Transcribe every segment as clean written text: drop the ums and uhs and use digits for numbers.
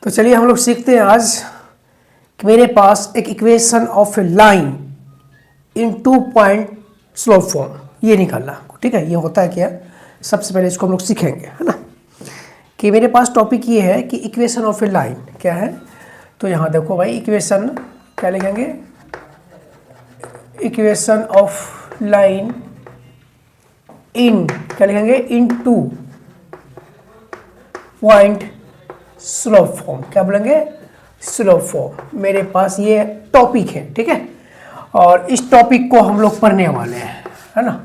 तो चलिए हम लोग सीखते हैं आज कि मेरे पास एक equation of A line in 2 point slope form ये निकालना। ठीक है, ये होता है क्या, सबसे पहले इसको हम लोग सीखेंगे, है ना। कि मेरे पास टॉपिक ये है कि इक्वेशन ऑफ ए लाइन क्या है। तो यहाँ देखो भाई, इक्वेशन क्या लिखेंगे, इक्वेशन ऑफ लाइन इन क्या लिखेंगे, इन 2 पॉइंट स्लोप फॉर्म। क्या बोलेंगे, स्लोप फॉर्म। मेरे पास ये टॉपिक है, ठीक है, और इस टॉपिक को हम लोग पढ़ने वाले हैं, है ना।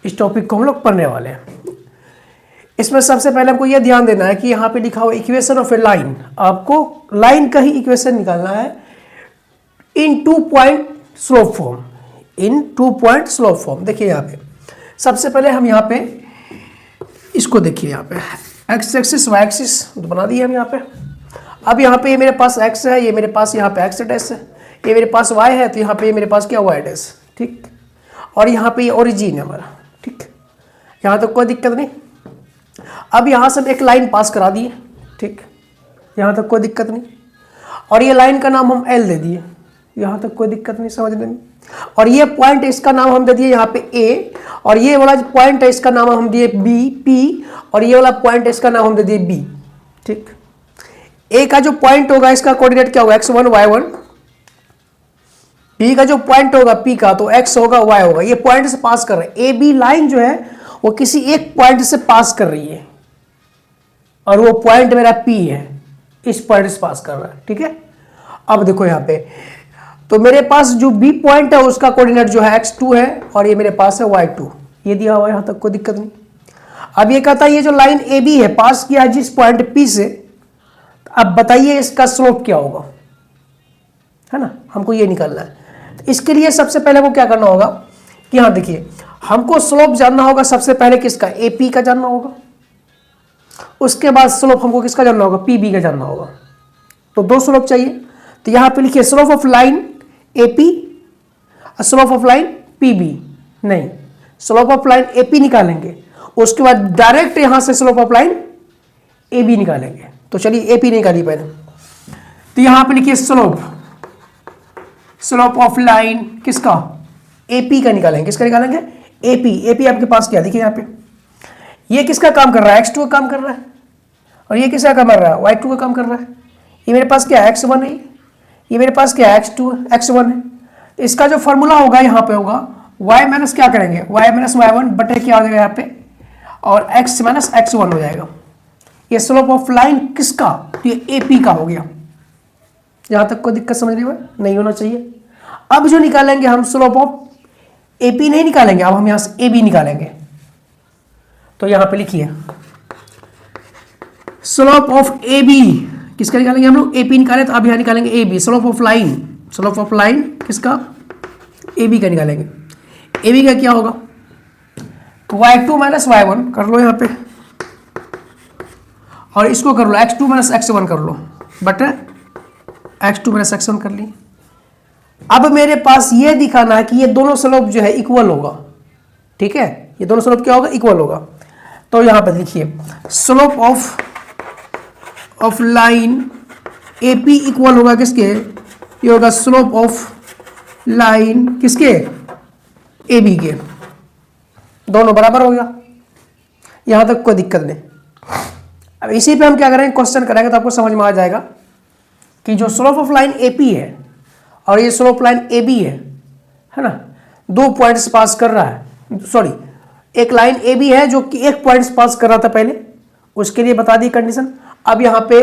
इस टॉपिक को हम लोग पढ़ने वाले हैं। इसमें सबसे पहले हमको यह ध्यान देना है कि यहाँ पे लिखा हुआ इक्वेशन ऑफ ए लाइन, आपको लाइन का ही इक्वेशन निकालना है इन 2 पॉइंट स्लोप फॉर्म। इन 2 पॉइंट स्लोप फॉर्म देखिए यहाँ पे सबसे पहले हम यहाँ पे इसको देखिए, यहाँ पे एक्स एक्सिस वाई एक्सिस तो बना दिए हम यहाँ पे। अब यहाँ पे ये मेरे पास x है, ये मेरे पास यहाँ पे x डैश है, ये मेरे पास y है, तो यहाँ पे ये मेरे पास क्या y डैश, ठीक। और यहाँ पे ये ओरिजिन है हमारा, ठीक। यहाँ तक कोई दिक्कत नहीं। अब यहाँ से हम एक लाइन पास करा दिए, ठीक, यहाँ तक कोई दिक्कत नहीं। और ये लाइन का नाम हम L दे दिए, यहाँ तक कोई दिक्कत नहीं समझने में। और ये पॉइंट इसका नाम हम दे दिए यहाँ पे A, और ये वाला जो पॉइंट है इसका नाम हम दिए B P, और ये वाला पॉइंट इसका नाम हम दे दिए B, ठीक। A का जो पॉइंट होगा इसका कोऑर्डिनेट क्या होगा, x1 y1। B का जो पॉइंट होगा P का, तो x होगा y होगा। ये पॉइंट से पास कर रहे हैं, AB लाइन जो है वो किसी एक पॉइंट से पास कर रही है, और वो पॉइंट मेरा P है, इस पॉइंट से पास कर रहा है, ठीक है। अब देखो यहाँ पे, तो मेरे पास जो B पॉइंट है उसका कोऑर्डिनेट जो है x2 है, और ये मेरे पास है y2, ये दिया हुआ है, यहाँ तक कोई दिक्कत नहीं। अब ये कहता है ये जो लाइन AB है पास किया जिस पॉइंट P से, अब बताइए इसका स्लोप क्या होगा, है ना, हमको ये निकालना है। तो इसके लिए सबसे पहले वो क्या करना होगा कि यहाँ देखिए, हमको स्लोप जानना होगा सबसे पहले किसका, AP का जानना होगा। उसके बाद स्लोप हमको किसका जानना होगा, PB का जानना होगा। तो 2 स्लोप चाहिए। तो यहाँ पे लिखिए slope of line AP, slope of line PB। नहीं, स्लोप ऑफ लाइन AP निकालेंगे, उसके बाद डायरेक्ट यहां से स्लोप ऑफ लाइन AB निकालेंगे। तो चलिए AP निकालिए पहले। तो यहां पे लिखिए स्लोप ऑफ लाइन किसका, AP का निकालेंगे। किसका निकालेंगे, AP आपके पास क्या, देखिए यहाँ पे ये किसका काम कर रहा है, x2 का काम कर रहा है, और ये किसका काम कर रहा है, y2 का काम कर रहा है। ये मेरे पास क्या है, x1 है, ये मेरे पास क्या है, x2 है, x1 है। तो इसका जो फॉर्मूला होगा यहाँ पे होगा y माइनस क्या करेंगे, y माइनस y1 बटे क्या हो जाएगा यहाँ पे, और x माइनस x1 हो जाएगा। ये स्लोप ऑफ लाइन किसका, तो ये AP का हो गया। यहां तक कोई दिक्कत समझ रही हो, नहीं होना चाहिए। अब जो निकालेंगे हम स्लोप ऑफ AP नहीं निकालेंगे, अब हम यहां से AB निकालेंगे। तो यहां पे लिखिए स्लोप ऑफ AB किसका निकालेंगे हम लोग, AP निकाले, तो अब यहां निकालेंगे AB। स्लोप ऑफ लाइन किसका, AB का निकालेंगे। AB का क्या होगा, y2 माइनस y1 कर लो यहाँ पे, और इसको कर लो x2 माइनस x1 कर लो, बट x2 माइनस x1 कर ली। अब मेरे पास ये दिखाना है कि ये दोनों स्लोप जो है इक्वल होगा, ठीक है, ये दोनों स्लोप क्या होगा, इक्वल होगा। तो यहाँ पे लिखिए slope of line AP equal होगा किसके, ये होगा स्लोप ऑफ लाइन किसके, AB के। दोनों बराबर हो गया, यहां तक कोई दिक्कत नहीं। अब इसी पे हम क्या करेंगे, क्वेश्चन करेंगे, तो आपको समझ में आ जाएगा कि जो स्लोप ऑफ लाइन AP है और ये स्लोप लाइन AB है ना, 2 पॉइंट्स पास कर रहा है, सॉरी एक लाइन AB है जो कि एक पॉइंट्स पास कर रहा था पहले, उसके लिए बता दी कंडीशन। अब यहाँ पे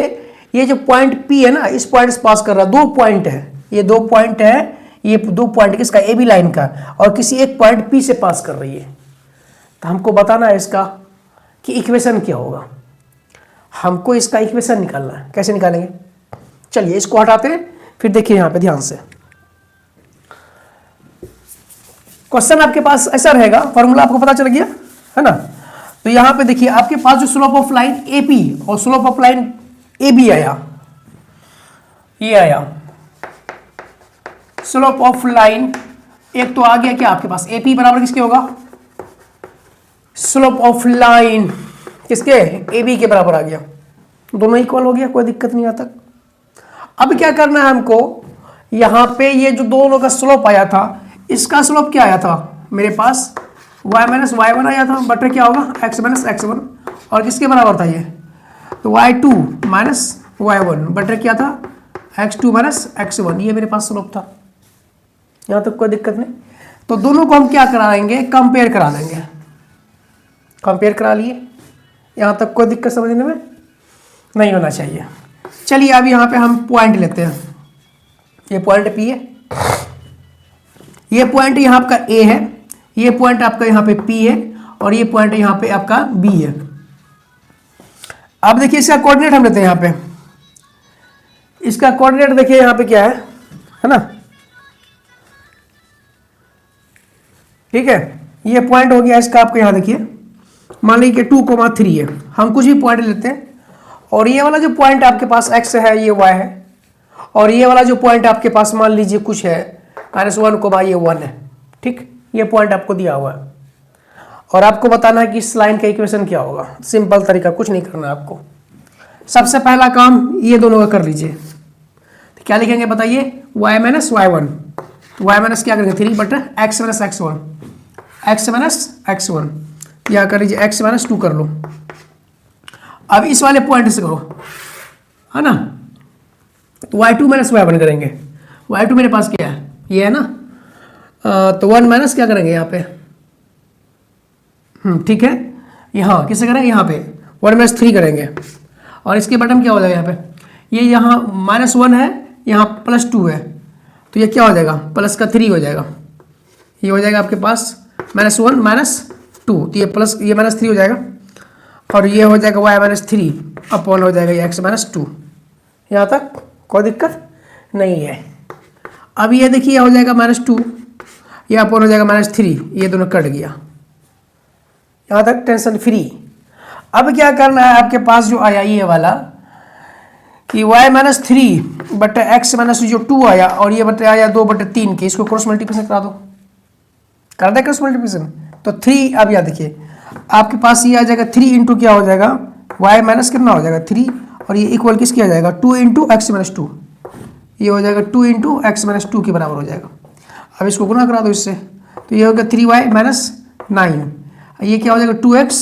ये जो पॉइंट P है ना, इस पॉइंट्स पास कर रहा है, 2 पॉइंट है, ये 2 पॉइंट है, ये 2 पॉइंट किसका, AB लाइन का, और किसी एक पॉइंट P से पास कर रही है। तो हमको बताना है इसका कि इक्वेशन क्या होगा, हमको इसका इक्वेशन निकालना है। कैसे निकालेंगे, चलिए इसको हटाते हैं, फिर देखिए यहां पे ध्यान से। क्वेश्चन आपके पास ऐसा रहेगा, फॉर्मूला आपको पता चल गया है ना। तो यहां पे देखिए आपके पास जो स्लोप ऑफ लाइन AP और स्लोप ऑफ लाइन AB आया, ये आया स्लोप ऑफ लाइन, एक तो आ गया क्या आपके पास, AP बराबर किसके होगा, स्लोप ऑफ लाइन किसके, AB के बराबर आ गया। दोनों इक्वल हो गया, कोई दिक्कत नहीं आता। अब क्या करना है हमको, यहाँ पे ये जो दोनों का स्लोप आया था, इसका स्लोप क्या आया था मेरे पास, y माइनस वाई वन आया था, बटे क्या होगा x माइनस एक्स वन, और किसके बराबर था ये, तो y2 माइनस वाई वन बटे क्या था x2 माइनस एक्स वन, ये मेरे पास स्लोप था। यहाँ तक कोई दिक्कत नहीं। तो दोनों को हम क्या कराएंगे, कंपेयर करा देंगे। कंपेयर करा लिए, यहाँ तक कोई दिक्कत समझने में नहीं होना चाहिए। चलिए अब यहाँ पे हम पॉइंट लेते हैं। ये पॉइंट P है, ये पॉइंट यहाँ आपका A है, ये पॉइंट आपका यहाँ पे P है, और ये पॉइंट यहाँ पे आपका B है। अब देखिए इसका कोऑर्डिनेट हम लेते हैं। यहाँ पे इसका कोऑर्डिनेट देखिए यहाँ पे क्या है ना, ठीक है। ये पॉइंट हो गया इसका आपको, यहाँ देखिए मान लीजिए 2,3 है, हम कुछ भी पॉइंट लेते हैं, और ये वाला जो पॉइंट आपके पास x है, ये y है, और ये वाला जो पॉइंट आपके पास मान लीजिए कुछ है -1, ये 1 है, ठीक। ये पॉइंट आपको दिया हुआ है, और आपको बताना है कि इस लाइन का इक्वेशन क्या होगा। सिंपल तरीका, कुछ नहीं करना है आपको। सबसे पहला काम ये दोनों का कर लीजिए। तो क्या लिखेंगे बताइए, y माइनस वाई वन, वाई माइनस क्या करेंगे 3 बटा x minus x one, x minus x one, या कर लीजिए x माइनस 2 कर लो। अब इस वाले पॉइंट से करो, है ना, तो y2 माइनस वाई वन करेंगे। y2 मेरे पास क्या है, ये है ना, तो 1 माइनस क्या करेंगे यहाँ पे, ठीक है, यहाँ किससे करेंगे, यहाँ पे 1 माइनस 3 करेंगे, और इसके बटन क्या हो जाएगा यहाँ पे, ये यहाँ -1 है, यहाँ +2 है, तो ये क्या हो जाएगा, प्लस का 3 हो जाएगा। ये हो जाएगा आपके पास -1 -2, तो ये प्लस ये -3 हो जाएगा, और ये हो जाएगा y माइनस 3 अपॉन हो जाएगा ये x माइनस 2। यहाँ तक कोई दिक्कत नहीं है। अब ये देखिए हो जाएगा -2, ये अपॉन हो जाएगा -3, ये दोनों कट गया। यहाँ तक टेंशन फ्री। अब क्या करना है, आपके पास जो आया ये वाला कि y माइनस 3 बटे एक्स माइनस जो 2 आया, और ये बटे आया 2/3 के, इसको क्रॉस मल्टीप्लिकेशन करा दो, कर दे क्रॉस मल्टीप्लिकेशन। तो 3, अब यहाँ देखिए आपके पास ये आ जाएगा 3 इंटू क्या हो जाएगा, y माइनस कितना हो जाएगा 3, और ये इक्वल किसके आ जाएगा 2 इंटू एक्स माइनस 2, ये हो जाएगा 2 इंटू एक्स माइनस 2 के बराबर हो जाएगा। अब इसको गुना करा दो इससे, तो ये हो गया 3y माइनस 9, ये क्या हो जाएगा 2x,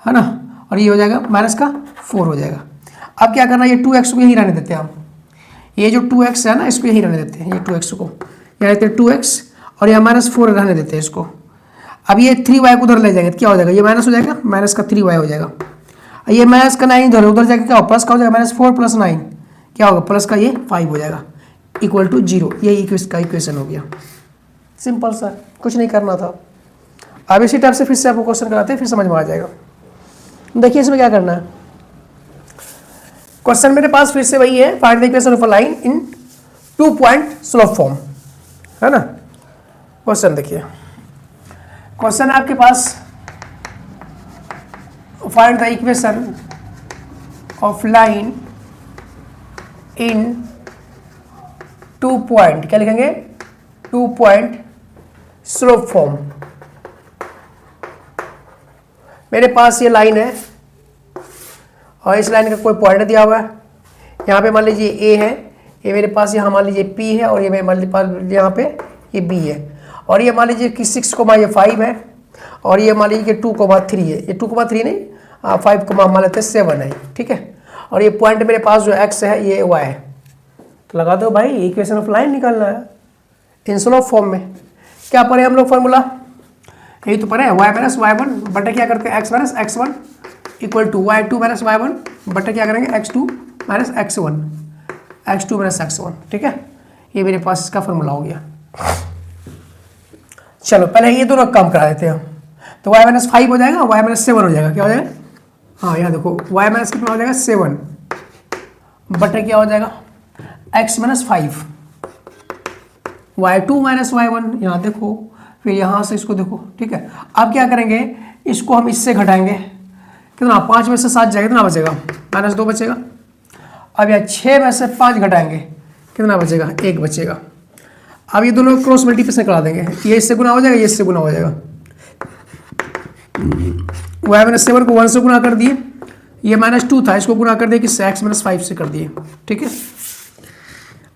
है ना, और ये हो जाएगा माइनस का 4 हो जाएगा। अब क्या करना है, ये 2x को यहीं रहने देते हैं हम, ये जो 2x है ना इसको यहीं रहने देते हैं, ये 2x को यहाँ रहते हैं 2x, और यहाँ -4 रहने देते हैं इसको। अब ये 3y को उधर ले जाएंगे तो क्या हो जाएगा, ये माइनस हो जाएगा, माइनस का 3y हो जाएगा, ये माइनस का 9 इधर उधर जाएगा, क्या हो प्लस का हो जाएगा, -4 + 9 क्या होगा, प्लस का ये 5 हो जाएगा, इक्वल टू 0। यही इसका इक्वेशन हो गया। सिंपल सा, कुछ नहीं करना था। अब इसी टाइप से फिर से आपको क्वेश्चन कराते हैं, फिर समझ में आ जाएगा। देखिए इसमें क्या करना है, क्वेश्चन मेरे पास फिर से वही है, find the equation of a line in 2 point slope form, है ना। क्वेश्चन देखिए, क्वेश्चन आपके पास find the equation of line in 2 point, क्या लिखेंगे 2 पॉइंट स्लोप फॉर्म। मेरे पास ये लाइन है, और इस लाइन का कोई पॉइंट दिया हुआ है। यहाँ पे मान लीजिए A है, ये मेरे पास यहाँ मान लीजिए P है, और ये मेरे मान लीजिए यहाँ पे ये B है, और ये मान लीजिए कि 6,5 है, और ये मान लीजिए कि 2,3 है, ये 2,3 नहीं 5, मान लेते हैं 7 है, ठीक है। और ये पॉइंट मेरे पास जो x है ये y है, तो लगा दो भाई, इक्वेशन ऑफ लाइन निकालना है इन स्लोप फॉर्म में। क्या पढ़े हम लोग फॉर्मूला, यही तो पढ़े, y माइनस वाई वन बटे क्या करते हैं x minus x one equal to y2 minus y one बटे क्या करेंगे x2 minus x one, x2 minus x one, ठीक है। ये मेरे पास इसका फॉर्मूला हो गया। चलो पहले ये दोनों काम करा देते हैं हम। तो y माइनस 5 हो जाएगा, y माइनस 7 हो जाएगा, क्या हो जाएगा, हाँ यहाँ देखो y माइनस कितना हो जाएगा 7 बटे क्या हो जाएगा x minus 5, y2 minus y one, यहाँ देखो, फिर यहाँ से इसको देखो, ठीक है। अब क्या करेंगे, इसको हम इससे घटाएंगे, कितना 5 में से 7 जाएगा, कितना बचेगा -2 बचेगा। अब यहाँ 6 में से 5 घटाएंगे, कितना बचेगा 1 बचेगा। अब ये दोनों क्रॉस मल्टीप्लिकेशन करा देंगे, ये इससे गुना हो जाएगा, ये इससे गुना हो जाएगा। y माइनस 7 को 1 से गुना कर दिए, ये -2 था, इसको गुणा कर दिया किससे, x-5 से कर दिए, ठीक है।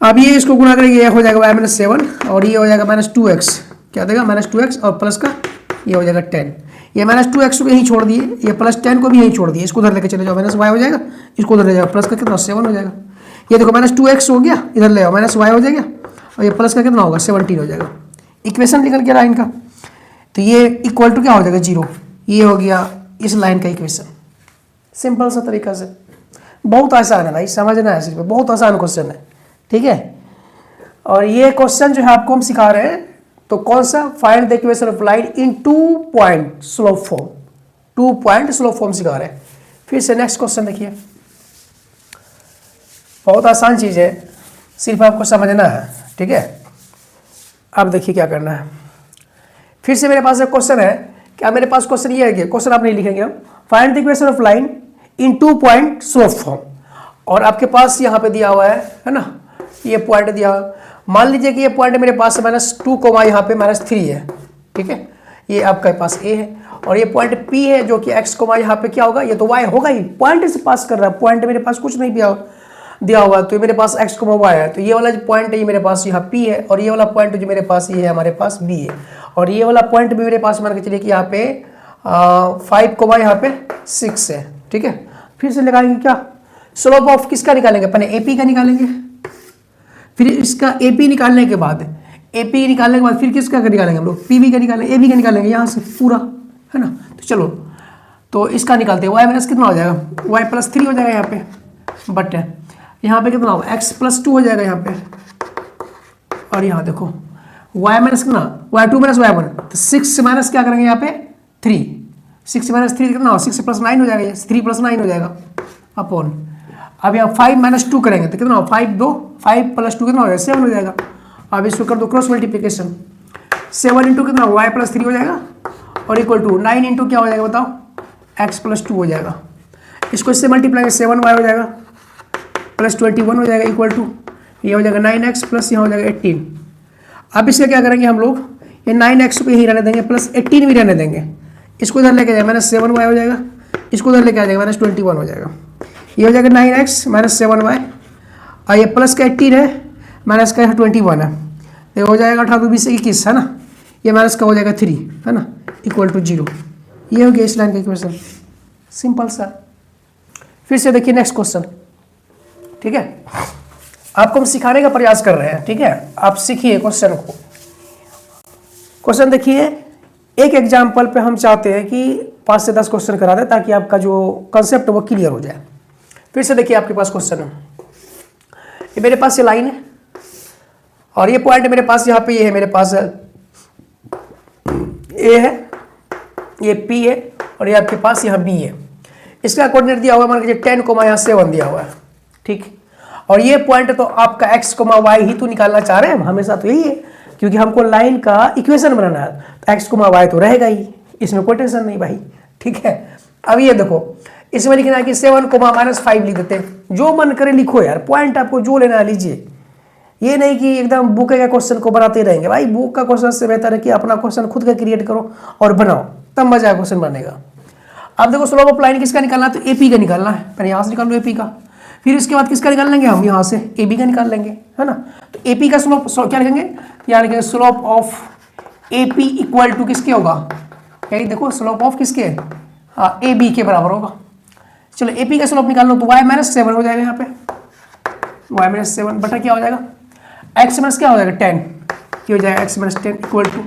अब ये इसको गुणा करेंगे, ये हो जाएगा y-7 और ये हो जाएगा -2x, क्या देगा -2x और प्लस का ये हो जाएगा 10। ये -2x को यहीं छोड़ दिए, ये +10 को भी यहीं छोड़ दिए, इसको उधर लेके चले जाओ, -y हो जाएगा, इसको उधर ले जाओ, प्लस का कितना 7 हो जाएगा। ये देखो -2x हो गया, इधर ले आओ -y हो जाएगा और ये प्लस का कितना होगा 17 हो जाएगा। इक्वेशन निकल गया लाइन का, तो ये इक्वल टू क्या हो जाएगा 0। ये हो गया इस लाइन का इक्वेशन, सिंपल सा तरीका से। बहुत आसान है भाई, समझना है, सिर्फ बहुत आसान क्वेश्चन है, ठीक है। और ये क्वेश्चन जो है आपको हम सिखा रहे हैं, तो कौन सा, find the equation of line in 2 point slope form, 2 point slope form सिखा रहे हैं। फिर से नेक्स्ट क्वेश्चन देखिए, बहुत आसान चीज है, सिर्फ आपको समझना है, ठीक है। अब देखिए क्या करना है। फिर से मेरे पास एक क्वेश्चन है, क्या मेरे पास क्वेश्चन ये है कि क्वेश्चन आप नहीं लिखेंगे हम, find the equation of line in 2 point slope form, और आपके पास यहाँ पे दिया हुआ है ना, ये पॉइंट दिया हुआ। मान लीजिए कि ये पॉइंट मेरे पास -2, यहाँ पे -3 है, ठीक है। ये आपके पास A है और ये पॉइंट P है जो कि x, यहाँ पे क्या होगा, ये तो y होगा ही, पॉइंट से पास कर रहा है, पॉइंट मेरे पास कुछ नहीं दिया हुआ, तो मेरे पास x, y है, तो ये वाला जो पॉइंट है ये मेरे पास यहाँ P है, और ये वाला पॉइंट जो मेरे पास ये है हमारे पास B है, और ये वाला पॉइंट भी मेरे पास मान के चलिए कि यहाँ पे 5, यहाँ पे 6 है, ठीक है। फिर से लगाएंगे क्या, स्लोप ऑफ किसका निकालेंगे, पहले AP का निकालेंगे, फिर इसका AP निकालने के बाद फिर किसका निकालेंगे हम लोग, PB का निकालेंगे, AB का निकालेंगे यहाँ से पूरा, है ना। तो चलो, तो इसका निकालते हैं, y- कितना हो जाएगा, y+3 हो जाएगा यहाँ पे, बट यहाँ पे कितना होगा, x+2 हो जाएगा यहाँ पे, और यहाँ देखो y- कितना, y2 - y1, तो 6 माइनस क्या करेंगे यहाँ पे 3, 6 - 3 कितना, 6 + 9 हो जाएगा, 3 + 9 हो जाएगा अपॉन, अब यहाँ 5 - 2 करेंगे तो कितना, 5 + 2 कितना हो जाएगा 7 हो जाएगा। अब इसको कर दो क्रॉस मल्टीप्लिकेशन, 7 × कितना y+3 हो जाएगा, और इक्वल टू 9 × क्या हो जाएगा बताओ, x+2 हो जाएगा। इसको इससे मल्टीप्लाई 7y हो जाएगा +21 हो जाएगा, इक्वल टू ये हो जाएगा 9x प्लस यहाँ हो जाएगा 18। अब इससे क्या करेंगे हम लोग, ये 9x को यहीं रहने देंगे, +18 भी रहने देंगे, इसको इधर लेके जाएगा -7y हो जाएगा, इसको इधर लेके आ जाएगा -21 हो जाएगा, ये हो जाएगा 9x - 7y, और ये प्लस का 18 है, माइनस का 21 है, ये हो जाएगा 18 × 20 = 21, है ना, ये माइनस का हो जाएगा 3, है ना, इक्वल टू 0। ये हो गया इस लाइन का इक्वेशन, सिंपल सा। फिर से देखिए नेक्स्ट क्वेश्चन, ठीक है। आपको हम सिखाने का प्रयास कर रहे हैं, ठीक है, आप सीखिए क्वेश्चन को। क्वेश्चन देखिए, एक एग्जाम्पल पे हम चाहते हैं कि 5 से 10 क्वेश्चन करा दें ताकि आपका जो कंसेप्ट वो क्लियर हो जाए। फिर से देखिए आपके पास क्वेश्चन है, ये मेरे पास ये लाइन है और ये पॉइंट मेरे पास यहाँ पे ये है, मेरे पास A है, ये P है, और ये आपके पास यहाँ B है। इसका कोऑर्डिनेट दिया हुआ है, मान लीजिए 10, यहाँ 7 दिया हुआ है, ठीक। और ये पॉइंट तो आपका x, y ही तो निकालना चाह रहे हैं, हमेशा तो यही है, क्योंकि हमको लाइन का इक्वेशन बनाना है, तो x, y तो रहेगा ही, इसमें कोई टेंशन नहीं भाई, ठीक है। अब ये देखो, इसमें लिखना है कि 7, -5 लिख देते हैं, जो मन करे लिखो यार, पॉइंट आपको जो लेना है लीजिए, ये नहीं कि एकदम बुक का क्वेश्चन को बनाते रहेंगे भाई। बुक का क्वेश्चन से बेहतर है कि अपना क्वेश्चन खुद का क्रिएट करो और बनाओ, तब मजा है क्वेश्चन बनेगा। अब देखो स्लोप ऑफ लाइन किसका निकालना है, तो AP का निकालना है, पहले यहाँ से निकाल लो AP का, फिर इसके बाद किसका निकाल लेंगे हम, यहाँ से AB का निकाल लेंगे, है ना। तो AP का स्लोप क्या लिखेंगे, यहाँ लिखेंगे slope of AP equal to किसके होगा, यही देखो स्लोप ऑफ किसके, हाँ AB के बराबर होगा। चलो AP का स्लोप निकाल लो, तो y-7 हो जाएगा यहाँ पे, y-7 बटा क्या हो जाएगा, x- क्या हो जाएगा 10, ये हो जाएगा x-10 इक्वल टू,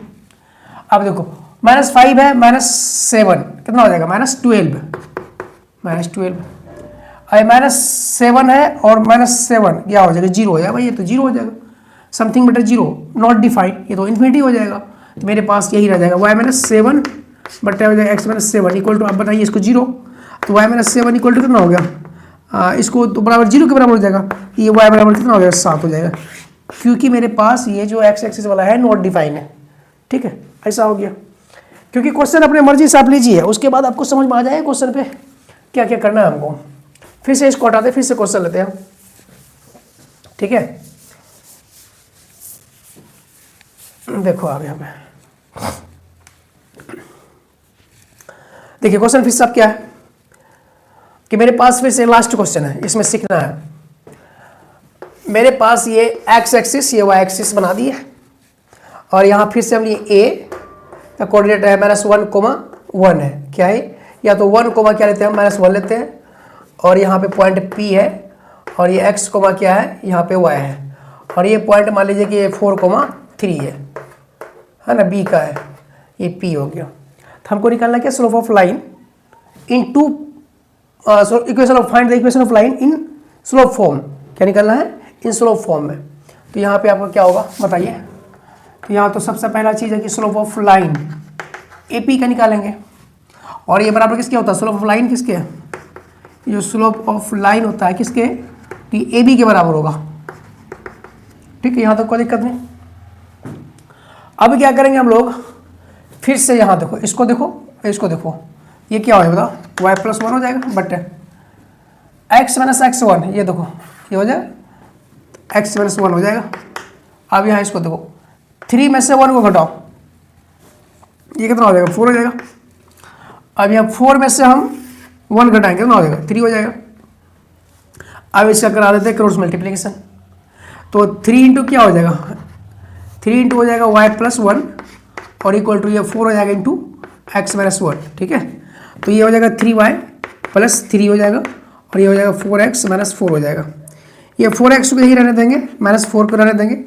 अब देखो -5 है, -7 कितना हो जाएगा, -12, -7 है और -7 क्या हो जाएगा 0 हो जाएगा भाई, ये तो 0 हो जाएगा, समथिंग बटा 0 नॉट डिफाइंड, ये तो इन्फिनिटी हो जाएगा, तो मेरे पास यही रह जाएगा y-7 बटा हो जाएगा x-7 इक्वल टू, आप बताइए इसको 0, तो y-7 इक्वल टू कितना हो गया, इसको तो बराबर 0 के बराबर हो जाएगा, ये y बराबर कितना हो जाएगा 7 हो जाएगा, क्योंकि मेरे पास ये जो x एक्सिस वाला है नॉट डिफाइन है, ठीक है, ऐसा हो गया। क्योंकि क्वेश्चन अपने मर्जी से आप लीजिए, उसके बाद आपको समझ में आ जाएगा क्वेश्चन पे क्या क्या करना है हमको। फिर से इसको हटाते, फिर से क्वेश्चन लेते हैं, ठीक है। देखो आगे हमें देखिए क्वेश्चन फिर से अब क्या है कि मेरे पास फिर से लास्ट क्वेश्चन है, इसमें सीखना है। मेरे पास ये एक्स एक्सिस, ये वाई एक्सिस बना दी है, और यहाँ फिर से हम ये ए का कोऑर्डिनेट है -1,1 है। क्या है, या तो 1, क्या लेते हैं हम, -1 लेते हैं, और यहाँ पे पॉइंट P है, और ये x, क्या है, यहाँ पे y है, और ये पॉइंट मान लीजिए कि ये 4,3 है ना, B का है, ये P हो गया। तो हमको निकालना क्या, slope of line in to equation of, find the equation of line in slope form. क्या निकालना है, इन स्लोप फॉर्म में। तो यहाँ पे आपको क्या होगा बताइए। तो यहाँ तो सबसे पहला चीज़ है कि स्लोप ऑफ लाइन AP का निकालेंगे, और ये बराबर किसके होता है, स्लोप ऑफ लाइन किसके है, जो स्लोप ऑफ लाइन होता है किसके, तो AB के बराबर होगा। ठीक है, यहाँ तक कोई दिक्कत नहीं। अब क्या करेंगे हम लोग, फिर से यहाँ देखो, इसको देखो, इसको देखो, ये क्या होगा बताओ, y+1 हो जाएगा, बट x - x1, ये देखो ये हो जाएगा, x - 1 हो जाएगा। अब यहाँ इसको देखो, 3 में से 1 को घटाओ, ये कितना हो जाएगा, 4 हो जाएगा। अब यहाँ 4 में से हम 1 घटाएंगे, कितना हो जाएगा, 3 हो जाएगा। अब इसका करा देते हैं क्रॉस मल्टीप्लिकेशन, तो 3 इंटू क्या हो जाएगा, 3 इंटू हो जाएगा y+1 और इक्वल टू ये 4 हो जाएगा इंटू x - 1। ठीक है, तो ये हो जाएगा 3y+3 हो जाएगा, और ये हो जाएगा 4x - 4 हो जाएगा। ये 4x को यही रहने देंगे, -4 को रहने देंगे,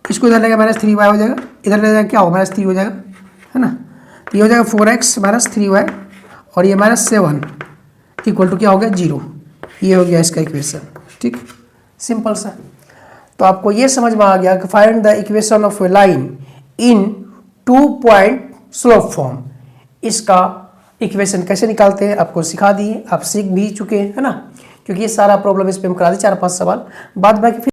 इसको इधर लेगा -3y हो जाएगा, इधर ले जाएगा क्या होगा, -3 हो जाएगा, है ना। तो ये हो जाएगा 4x - 3y, और ये -7 इक्वल टू क्या हो गया, 0। ये हो गया इसका इक्वेशन। ठीक, सिंपल सा। तो आपको ये समझ में आ गया कि find the equation of A line in 2 point slope form. इसका इक्वेशन कैसे निकालते हैं आपको सिखा दिए, आप सीख भी चुके हैं, है ना, क्योंकि ये सारा प्रॉब्लम इस पे हम करा दिए 4-5 सवाल, बाद बाकी